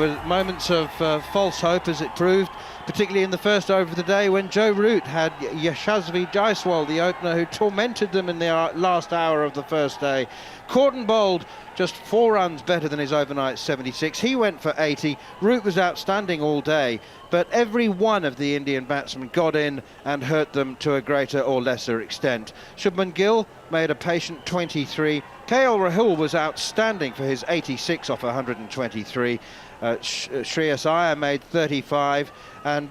With moments of false hope, as it proved, particularly in the first over of the day when Joe Root had Yashasvi Jaiswal, the opener, who tormented them in the last hour of the first day. Corden bowled just 4 runs better than his overnight 76. He went for 80. Root was outstanding all day, but every one of the Indian batsmen got in and hurt them to a greater or lesser extent. Shubman Gill made a patient 23. KL Rahul was outstanding for his 86 off 123. Shreyas Iyer made 35, and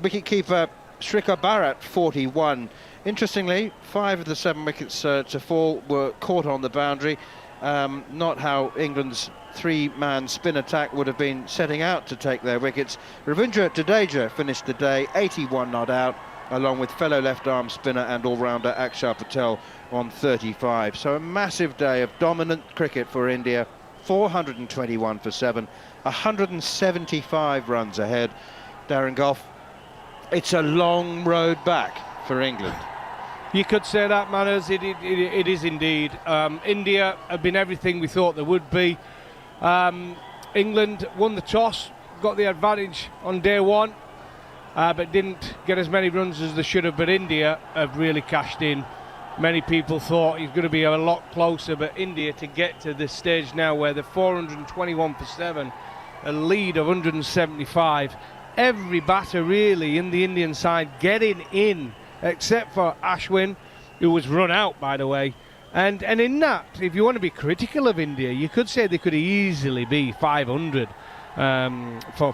wicketkeeper Shrikar Bharat 41. Interestingly, 5 of the 7 wickets to fall were caught on the boundary. Not how England's 3-man spin attack would have been setting out to take their wickets. Ravindra Jadeja finished the day 81 not out, along with fellow left-arm spinner and all-rounder Akshar Patel on 35. So a massive day of dominant cricket for India. 421 for 7, 175 runs ahead. Darren Gough, it's a long road back for England. You could say that, Manners. It is indeed. India have been everything we thought they would be. England won the toss, got the advantage on day one, but didn't get as many runs as they should have. But India have really cashed in. Many people thought he's going to be a lot closer, but India, to get to this stage now where they're 421 for 7, a lead of 175, every batter really in the Indian side getting in, except for Ashwin, who was run out, by the way. And in that, if you want to be critical of India, you could say they could easily be 500 for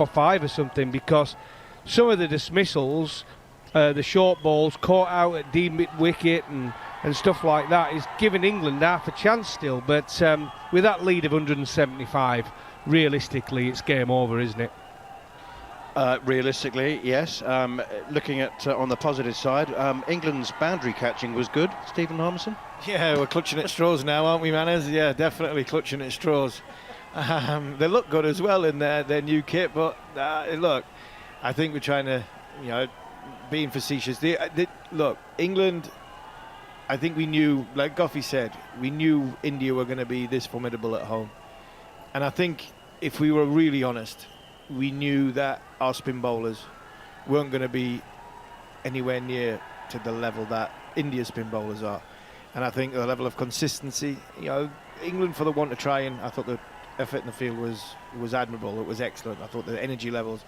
5 or something, because some of the dismissals, the short balls caught out at deep wicket and stuff like that, is giving England half a chance still. But with that lead of 175, realistically, it's game over, isn't it? Realistically, yes. Looking at on the positive side, England's boundary catching was good. Stephen Harmison? Yeah, we're clutching at straws now, aren't we, Manners? Yeah, definitely clutching at straws. They look good as well in their new kit, but look, I think we're trying to, being facetious. Look, England, I think we knew, like Goughy said, we knew India were going to be this formidable at home. And I think if we were really honest, we knew that our spin bowlers weren't going to be anywhere near to the level that India's spin bowlers are. And I think the level of consistency, England, for the want to try, and I thought the effort in the field was admirable. It was excellent. I thought the energy levels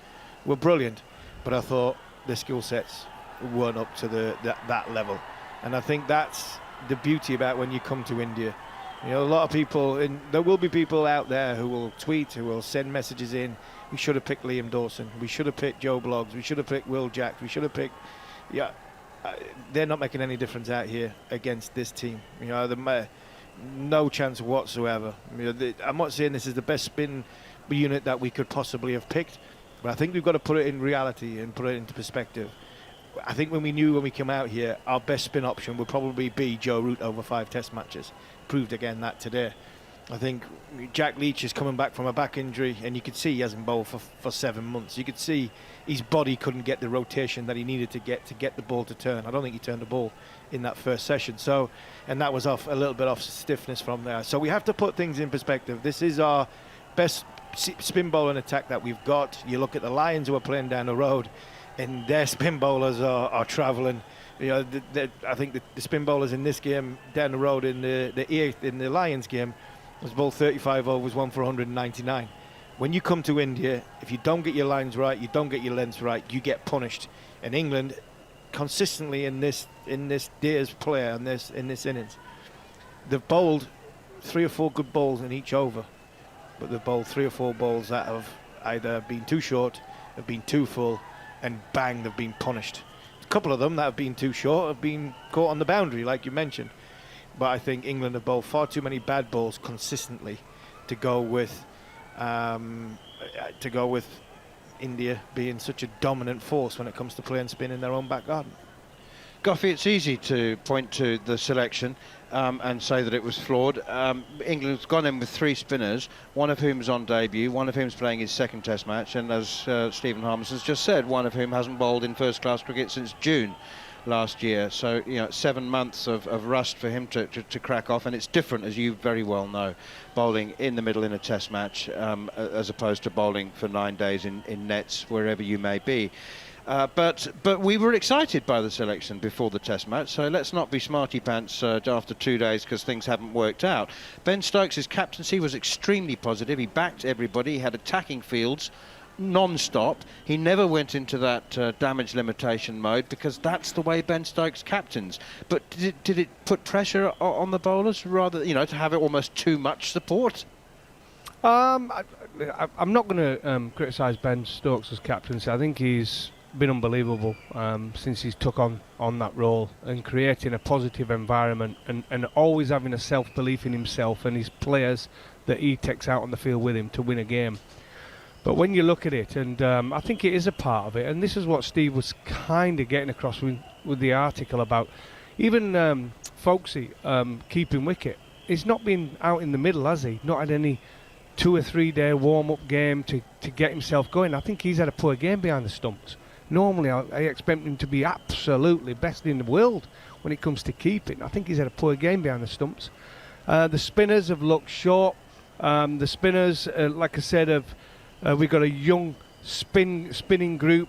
were brilliant, but I thought the skill sets weren't up to that level. And I think that's the beauty about when you come to India. A lot of people, and there will be people out there who will tweet, who will send messages in. We should have picked Liam Dawson. We should have picked Joe Bloggs. We should have picked Will Jacks. We should have picked. They're not making any difference out here against this team. No chance whatsoever. I'm not saying this is the best spin unit that we could possibly have picked, but I think we've got to put it in reality and put it into perspective. I think when we came out here, our best spin option would probably be Joe Root over 5 test matches. Proved again that today. I think Jack Leach is coming back from a back injury, and you could see he hasn't bowled for 7 months. You could see his body couldn't get the rotation that he needed to get the ball to turn. I don't think he turned the ball in that first session. So, and that was a little bit off stiffness from there. So we have to put things in perspective. This is our best spin bowling attack that we've got. You look at the Lions who are playing down the road, and their spin bowlers are travelling. I think the spin bowlers in this game down the road in the Lions game was bowled 35 overs, 1 for 199. When you come to India, if you don't get your lines right, you don't get your lengths right, you get punished. And England, consistently in this day's play, in this innings, they've bowled 3 or 4 good balls in each over, but they've bowled 3 or 4 balls that have either been too short, have been too full, and bang, they've been punished. A couple of them that have been too short have been caught on the boundary, like you mentioned. But I think England have bowled far too many bad balls consistently to go with India being such a dominant force when it comes to playing spin in their own back garden. Goughy, it's easy to point to the selection and say that it was flawed. England's gone in with 3 spinners, one of whom's on debut, one of whom's playing his 2nd test match, and as Stephen Harmison's just said, one of whom hasn't bowled in first-class cricket since June last year. So, 7 months of rust for him to crack off, and it's different, as you very well know, bowling in the middle in a test match as opposed to bowling for 9 days in nets wherever you may be. But we were excited by the selection before the test match, so let's not be smarty pants after 2 days because things haven't worked out. Ben Stokes' captaincy was extremely positive. He backed everybody. He had attacking fields non-stop. He never went into that damage limitation mode because that's the way Ben Stokes captains. But did it put pressure on the bowlers rather, to have it almost too much support? I'm not going to criticise Ben Stokes' captaincy. I think he's been unbelievable since he's took on that role and creating a positive environment and always having a self-belief in himself and his players that he takes out on the field with him to win a game. But when you look at it, and I think it is a part of it, and this is what Steve was kind of getting across with the article about even Folksy keeping wicket. He's not been out in the middle, has he? Not had any 2 or 3 day warm-up game to get himself going. I think he's had a poor game behind the stumps. Normally, I expect him to be absolutely best in the world when it comes to keeping. I think he's had a poor game behind the stumps. The spinners have looked short. The spinners, like I said, we've got a young spinning group,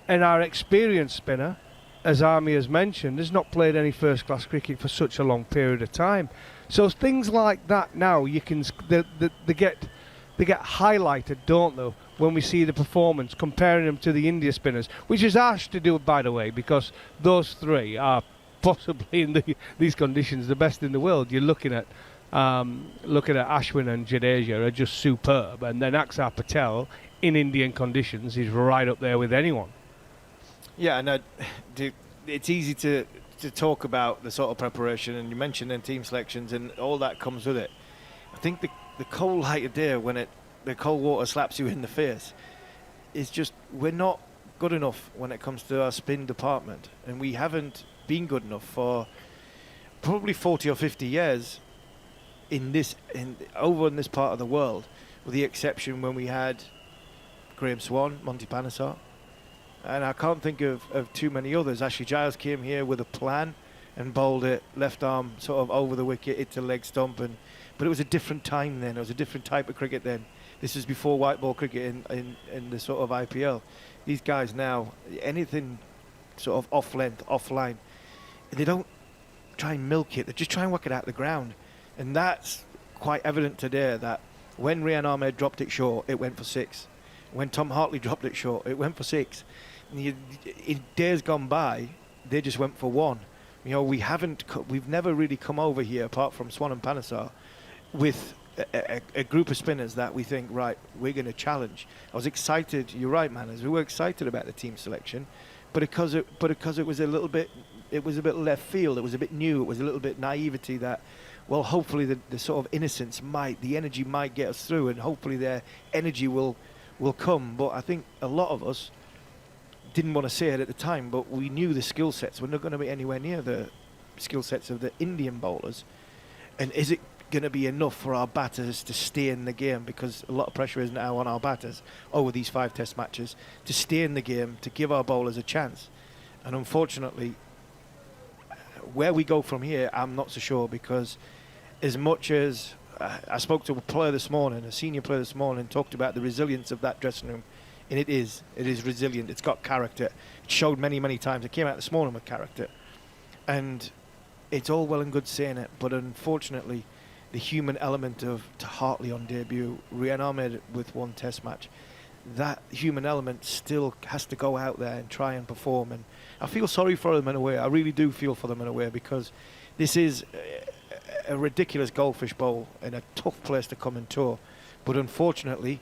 and our experienced spinner, as Army has mentioned, has not played any first-class cricket for such a long period of time. So things like that now, they get highlighted, don't they, when we see the performance, comparing them to the India spinners, which is harsh to do, by the way, because those three are possibly in these conditions the best in the world. You're looking at Ashwin and Jadeja are just superb, and then Axar Patel in Indian conditions is right up there with anyone. Yeah, and it's easy to talk about the sort of preparation, and you mentioned then team selections and all that comes with it. I think the cold light of day when the cold water slaps you in the face is just, we're not good enough when it comes to our spin department, and we haven't been good enough for probably 40 or 50 years over in this part of the world, with the exception when we had Graham Swan, Monty Panesar, and I can't think of too many others. Ashley Giles came here with a plan and bowled it left arm sort of over the wicket, hit the leg stump, but it was a different time then. It was a different type of cricket then. This is before white ball cricket in the sort of IPL. These guys now, anything sort of off length, off line, they don't try and milk it. They just try and work it out the ground. And that's quite evident today, that when Rian Ahmed dropped it short, it went for 6. When Tom Hartley dropped it short, it went for 6. And in days gone by, they just went for 1. We've never really come over here, apart from Swan and Panesar, with a group of spinners that we think, right, we're going to challenge. I was excited. You're right, Manners. We were excited about the team selection, but because it was a little bit left field. It was a bit new. It was a little bit naivety that, well, hopefully the sort of innocence the energy might get us through, and hopefully their energy will come. But I think a lot of us didn't want to say it at the time, but we knew the skill sets were not going to be anywhere near the skill sets of the Indian bowlers. And is it going to be enough for our batters to stay in the game? Because a lot of pressure is now on our batters over these 5 test matches to stay in the game, to give our bowlers a chance. And unfortunately, where we go from here, I'm not so sure, because as much as I spoke to a player this morning, a senior player this morning, talked about the resilience of that dressing room, and it is resilient. It's got character. It showed many, many times. It came out this morning with character, and it's all well and good saying it, but unfortunately, the human element of Hartley on debut, Rian Ahmed with 1 test match, that human element still has to go out there and try and perform. And I feel sorry for them in a way. I really do feel for them in a way, because this is a ridiculous goldfish bowl and a tough place to come and tour. But unfortunately,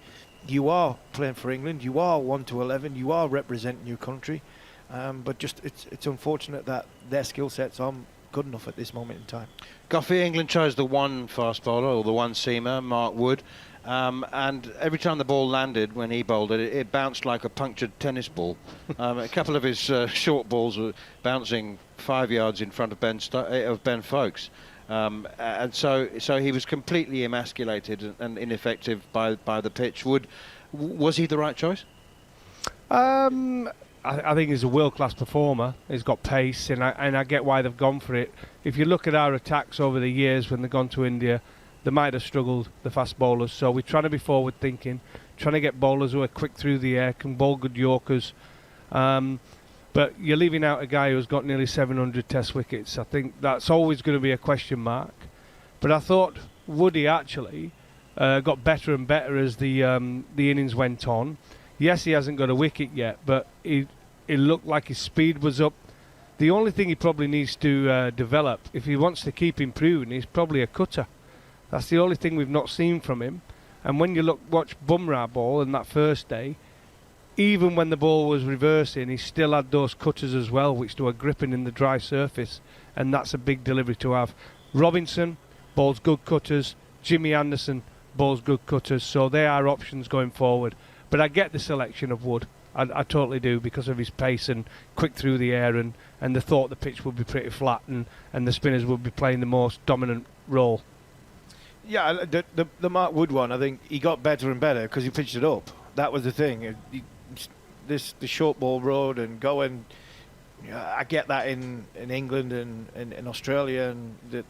you are playing for England, you are 1 to 11, you are representing your country, but just it's unfortunate that their skill sets aren't good enough at this moment in time. Goughy, England chose the 1 fast bowler, or the 1 seamer, Mark Wood, and every time the ball landed when he bowled it, it bounced like a punctured tennis ball. A couple of his short balls were bouncing 5 yards in front of Ben Folkes. And so he was completely emasculated and ineffective by the pitch. Was he the right choice? I think he's a world-class performer. He's got pace, and I get why they've gone for it. If you look at our attacks over the years when they've gone to India, they might have struggled, the fast bowlers. So we're trying to be forward-thinking, trying to get bowlers who are quick through the air, can bowl good Yorkers. But you're leaving out a guy who's got nearly 700 Test wickets. I think that's always going to be a question mark. But I thought Woody actually got better and better as the innings went on. Yes, he hasn't got a wicket yet, but it looked like his speed was up. The only thing he probably needs to develop, if he wants to keep improving, is probably a cutter. That's the only thing we've not seen from him. And when you watch Bumrah ball in that first day, even when the ball was reversing, he still had those cutters as well, which were gripping in the dry surface, and that's a big delivery to have. Robinson bowls good cutters, Jimmy Anderson bowls good cutters, so they are options going forward. But I get the selection of Wood. I totally do, because of his pace and quick through the air, and the thought the pitch would be pretty flat and the spinners would be playing the most dominant role. Yeah, the Mark Wood one, I think he got better and better because he pitched it up. That was the thing. The short ball road and going. I get that in England and in Australia and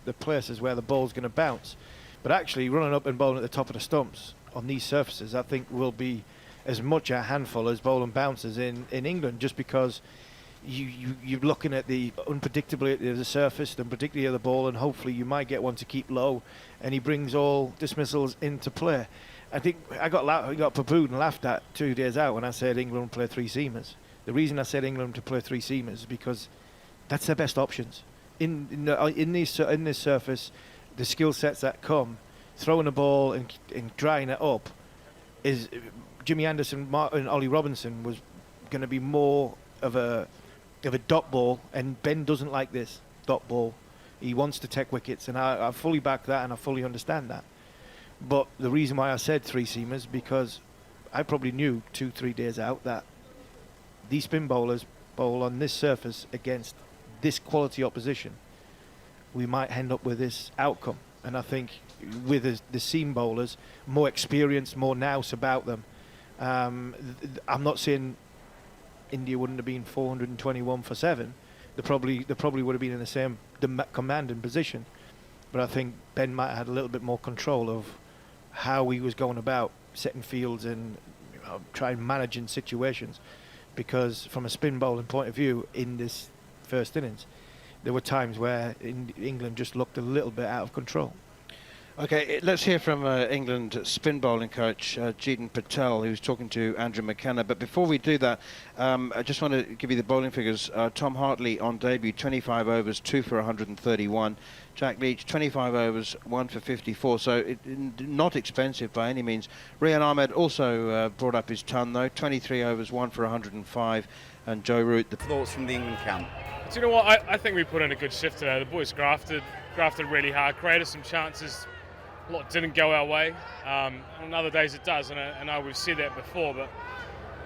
the places where the ball's going to bounce. But actually running up and bowling at the top of the stumps on these surfaces, I think will be as much a handful as bowling bounces in England, just because you're looking at the unpredictability of the surface, the unpredictability of the ball, and hopefully you might get one to keep low, and he brings all dismissals into play. I think I got poo-pooed and laughed at 2 days out when I said England would play three seamers. The reason I said England to play three seamers is because that's their best options in this surface. The skill sets that come, throwing a ball and drying it up, is Jimmy Anderson and Ollie Robinson was going to be more of a dot ball, and Ben doesn't like this dot ball. He wants to take wickets, and I fully back that, and I fully understand that. But the reason why I said three seamers, because I probably knew 2-3 days out that these spin bowlers bowl on this surface against this quality opposition, we might end up with this outcome. And I think with the seam bowlers, more experience, more nous about them, I'm not saying India wouldn't have been 421 for 7. They probably would have been in the same commanding position. But I think Ben might have had a little bit more control of how he was going about setting fields and trying managing situations. Because from a spin bowling point of view, in this first innings, there were times where England just looked a little bit out of control. Okay, let's hear from England spin bowling coach Jeetan Patel, who's talking to Andrew McKenna. But before we do that, I just want to give you the bowling figures. Tom Hartley on debut, 25 overs, 2 for 131. Jack Leach, 25 overs, 1 for 54. So not expensive by any means. Rian Ahmed also brought up his ton, though. 23 overs, 1 for 105. And Joe Root. The thoughts from the England camp? Do you know what? I think we put in a good shift today. The boys grafted really hard, created some chances. A lot didn't go our way. On other days it does, and I know we've said that before, but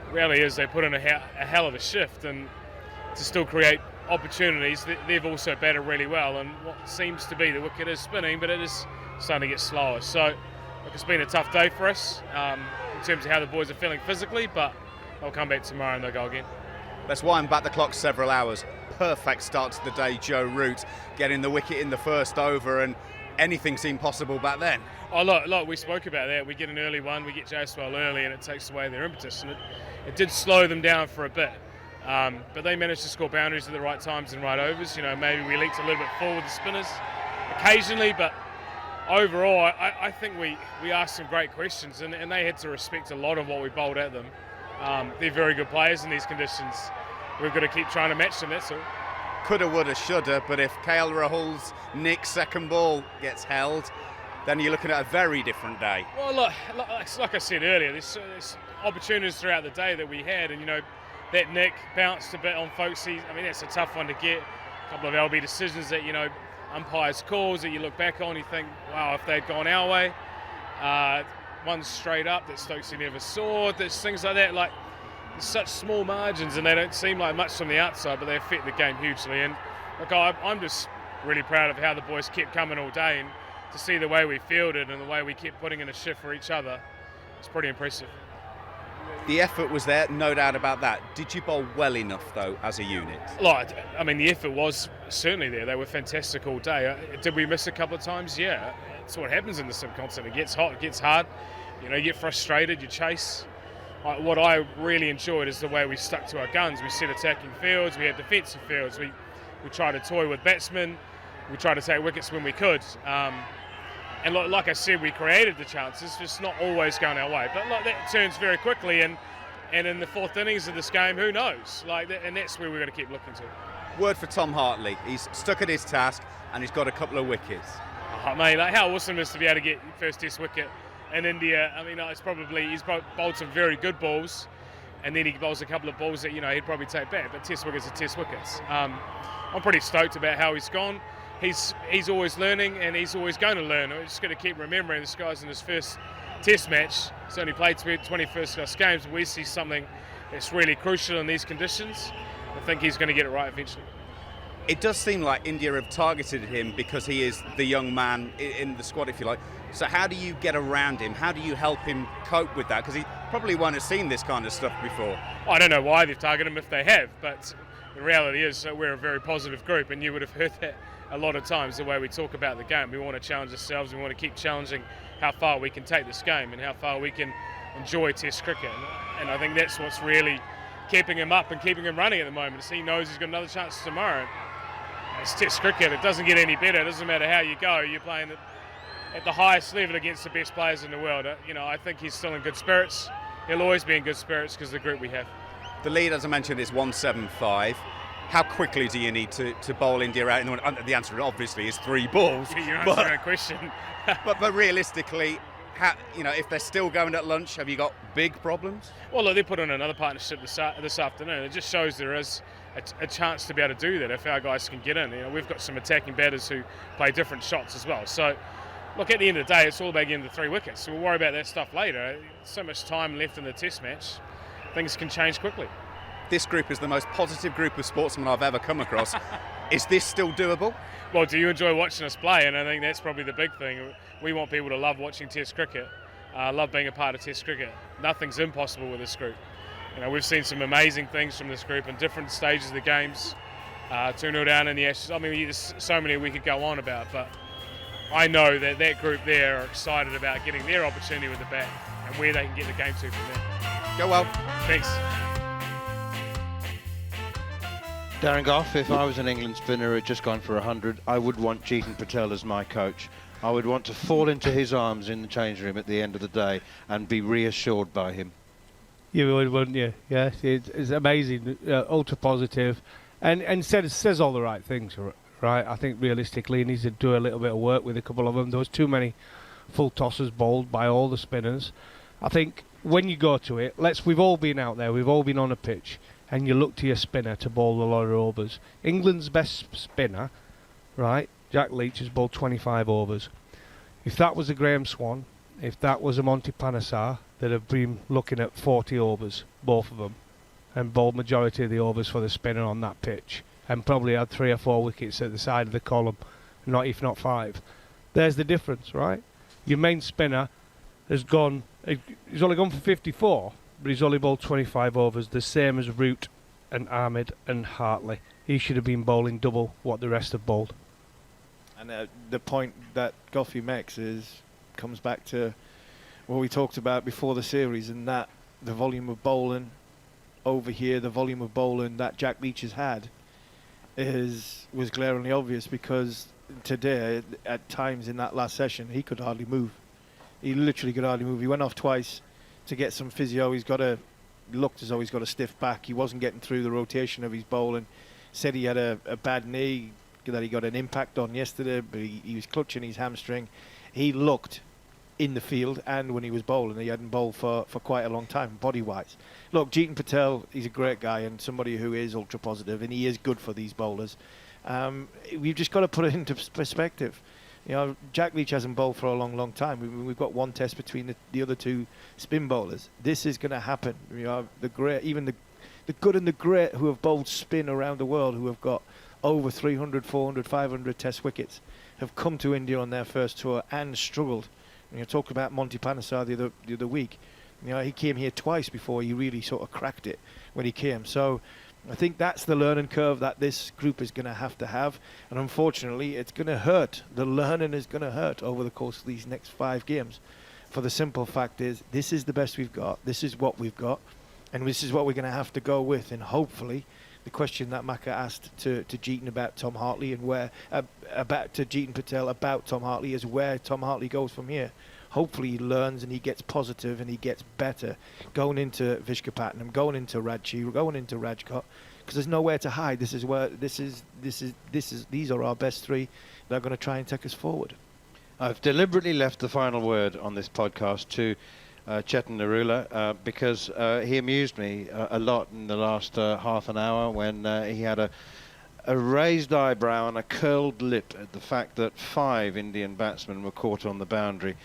the reality is they put in a hell of a shift, and to still create opportunities, they've also batted really well, and what seems to be the wicket is spinning, but it is starting to get slower. So look, it's been a tough day for us in terms of how the boys are feeling physically, but they'll come back tomorrow and they'll go again. Let's wind back the clock several hours. Perfect start to the day, Joe Root getting the wicket in the first over, and anything seemed possible back then. Oh, look, we spoke about that. We get an early one, we get Jaiswal early, and it takes away their impetus, and it did slow them down for a bit. But they managed to score boundaries at the right times and right overs. You know, maybe we leaked a little bit forward the spinners occasionally, but overall, I think we asked some great questions, and they had to respect a lot of what we bowled at them. They're very good players in these conditions. We've got to keep trying to match them, that's all. Coulda, woulda, shoulda, but if KL Rahul's Nick's second ball gets held, then you're looking at a very different day. Well, look, like I said earlier, there's opportunities throughout the day that we had, and you know, that Nick bounced a bit on Folksy. I mean, that's a tough one to get. A couple of LB decisions that, you know, umpires calls that you look back on, you think, wow, if they'd gone our way. One straight up that Stokesy never saw. There's things like that, like there's such small margins, and they don't seem like much from the outside, but they affect the game hugely. And look, I'm just really proud of how the boys kept coming all day, and to see the way we fielded and the way we kept putting in a shift for each other, it's pretty impressive. The effort was there, no doubt about that. Did you bowl well enough, though, as a unit? Like, I mean, the effort was certainly there. They were fantastic all day. Did we miss a couple of times? Yeah. It's what happens in the subcontinent. It gets hot, it gets hard. You know, you get frustrated, you chase. What I really enjoyed is the way we stuck to our guns. We set attacking fields, we had defensive fields. We tried to toy with batsmen. We tried to take wickets when we could. And like I said, we created the chances, just not always going our way. But that turns very quickly, and in the fourth innings of this game, who knows? And that's where we're going to keep looking to. Word for Tom Hartley. He's stuck at his task, and he's got a couple of wickets. Oh, mate, how awesome is to be able to get your first Test wicket in India. I mean, he's bowled some very good balls, and then he bowls a couple of balls that he'd probably take back. But Test wickets are Test wickets. I'm pretty stoked about how he's gone. He's always learning, and he's always going to learn. We're just going to keep remembering this guy's in his first Test match. He's only played 20 first-class games, but we see something that's really crucial in these conditions. I think he's going to get it right eventually. It does seem like India have targeted him because he is the young man in the squad, if you like. So how do you get around him? How do you help him cope with that? Because he probably won't have seen this kind of stuff before. I don't know why they've targeted him if they have, but the reality is we're a very positive group, and you would have heard that a lot of times the way we talk about the game. We want to challenge ourselves. We want to keep challenging how far we can take this game and how far we can enjoy Test cricket. And I think that's what's really keeping him up and keeping him running at the moment. Is he knows he's got another chance tomorrow. It's Test cricket. It doesn't get any better. It doesn't matter how you go. You're playing at the highest level against the best players in the world. I think he's still in good spirits. He'll always be in good spirits because of the group we have. The lead, as I mentioned, is 175. How quickly do you need to bowl India out? The answer obviously is 3 balls. You're answering a question. but realistically, if they're still going at lunch, have you got big problems? Well, look, they put on another partnership this afternoon. It just shows there is a chance to be able to do that if our guys can get in. We've got some attacking batters who play different shots as well. So, look, at the end of the day, it's all about getting the 3 wickets. So we'll worry about that stuff later. So much time left in the Test match. Things can change quickly. This group is the most positive group of sportsmen I've ever come across. Is this still doable? Well, do you enjoy watching us play? And I think that's probably the big thing. We want people to love watching Test cricket, love being a part of Test cricket. Nothing's impossible with this group. We've seen some amazing things from this group in different stages of the games. 2-0 down in the Ashes. I mean, there's so many we could go on about, but I know that group there are excited about getting their opportunity with the bat and where they can get the game to from there. Go well. Thanks. Darren Gough, if I was an England spinner who had just gone for 100, I would want Jeetan Patel as my coach. I would want to fall into his arms in the change room at the end of the day and be reassured by him. You would, wouldn't you? Yeah, it's amazing, ultra positive, and says all the right things, right? I think realistically he needs to do a little bit of work with a couple of them. There was too many full tosses bowled by all the spinners. I think when you go to it, we've all been out there, we've all been on a pitch, and you look to your spinner to bowl a lot of overs. England's best spinner, right, Jack Leach, has bowled 25 overs. If that was a Graham Swan, if that was a Monty Panesar, they'd have been looking at 40 overs, both of them, and bowled majority of the overs for the spinner on that pitch, and probably had 3 or 4 wickets at the side of the column, if not 5. There's the difference, right? Your main spinner he's only gone for 54, but he's only bowled 25 overs, the same as Root and Ahmed and Hartley. He should have been bowling double what the rest have bowled. And the point that Gough makes comes back to what we talked about before the series, and that the volume of bowling over here, the volume of bowling that Jack Leach has had was glaringly obvious, because today, at times in that last session, he could hardly move. He literally could hardly move. He went off twice to get some physio. Looked as though he's got a stiff back. He wasn't getting through the rotation of his bowling. Said he had a bad knee that he got an impact on yesterday, but he was clutching his hamstring. He looked in the field, and when he was bowling, he hadn't bowled for quite a long time, body-wise. Look, Jeetan Patel, he's a great guy and somebody who is ultra-positive, and he is good for these bowlers. We've just got to put it into perspective. Jack Leach hasn't bowled for a long, long time. We've got one test between the other 2 spin bowlers. This is going to happen. The great, even the good and the great who have bowled spin around the world, who have got over 300, 400, 500 test wickets, have come to India on their first tour and struggled. And you talked about Monty Panesar the other week. You know, he came here twice before he really sort of cracked it when he came. So I think that's the learning curve that this group is going to have. And unfortunately, it's going to hurt. The learning is going to hurt over the course of these next 5 games. For the simple fact is, this is the best we've got. This is what we've got. And this is what we're going to have to go with. And hopefully, the question that Maka asked to Jeetan about Tom Hartley and to Jeetan Patel about Tom Hartley is where Tom Hartley goes from here. Hopefully he learns and he gets positive and he gets better going into Visakhapatnam, going into Ranchi, going into Rajkot, because there's nowhere to hide. These are our best 3 that are going to try and take us forward. I've deliberately left the final word on this podcast to Chetan Narula because he amused me a lot in the last half an hour when he had a raised eyebrow and a curled lip at the fact that 5 Indian batsmen were caught on the boundary.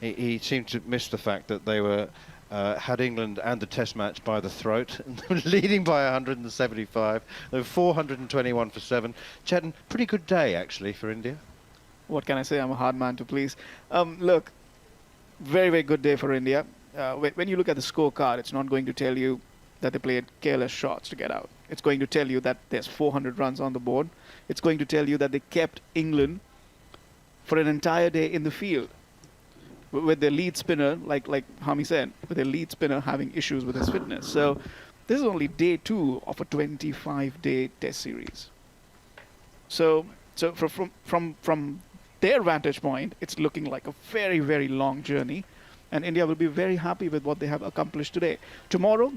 He seemed to miss the fact that they were had England and the Test match by the throat, leading by 175. They were 421 for 7. Chetan, pretty good day actually for India. What can I say? I'm a hard man to please. Look, very, very good day for India. When you look at the scorecard, it's not going to tell you that they played careless shots to get out. It's going to tell you that there's 400 runs on the board. It's going to tell you that they kept England for an entire day in the field, with their lead spinner, like Hami said, with their lead spinner having issues with his fitness. So this is only day 2 of a 25-day test series. So from their vantage point, it's looking like a very, very long journey, and India will be very happy with what they have accomplished today. Tomorrow,